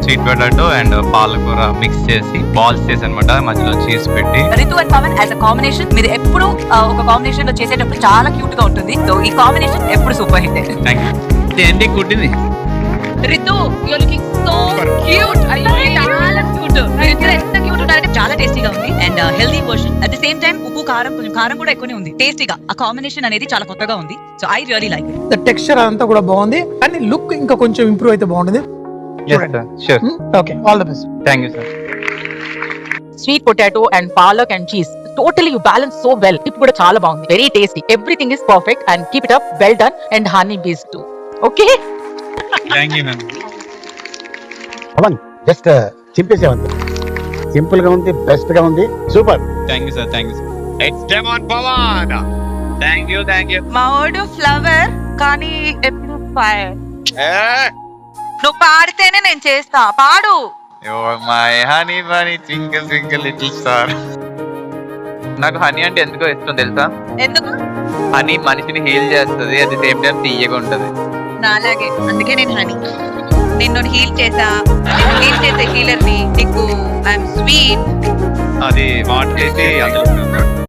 Sweet potato and పాలకూర mix చేసి balls చేసి అనమాట, మధ్యలో చీజ్ పెట్టి. Ritu and Pavan as a combination మీరు ఎప్పుడు ఒక కాంబినేషన్ లో చేసేటప్పుడు చాలా క్యూట్ గా ఉంటుంది. సో ఈ కాంబినేషన్ ఎప్పుడు సూపర్ హిట్. Thank you. ఏంటి కుట్టింది? Ritu you are looking so cute. చాలా క్యూట్. ఎంత క్యూట్ ఉన్నారంటే చాలా టేస్టీగా ఉంది and healthy version. At the same time ఉప్పు కారం కొంచెం కారం కూడా ఎక్కువనే ఉంది. టేస్టీగా ఆ కాంబినేషన్ అనేది చాలా కొత్తగా ఉంది. So I really like it. The texture అంతా కూడా బాగుంది, కానీ లుక్ ఇంకా కొంచెం ఇంప్రూవ్ అయితే బాగుంటుంది. Sure. Okay, all the best. Thank you sir. Sweet potato and palak and cheese totally you balance so well. ఇది కూడా చాలా బాగుంది, very tasty. Everything is perfect and keep it up, well done. And honey bees to okay. Thank you ma'am. Pawan just చింపేసేవంత simple గా ఉంది, best గా ఉంది, super. Thank you sir. Thank you sir. It's demon Pawan. Thank you. Thank you. మా వాడు flower కానీ ఎప్పుడు fire. నువ్వు పాడితేనే నేను చేస్తా. పాడు. My honey Bani twinkle twinkle little star. నాకు హనీ అంటే ఎందుకో ఇష్టం తెలుసా? ఎందుకు? హనీ మనిషిని హీల్ చేస్తుంది, అట్ ది సేమ్ టైం తీయగా ఉంటది. నాలాగే, అందుకే నేను హనీ. నిన్ను హీల్ చేసా, నిన్ను హీల్ చేసే హీలర్ ని. నీకు ఐఎమ్ స్వీట్. అది వాట్ చేసి అందులో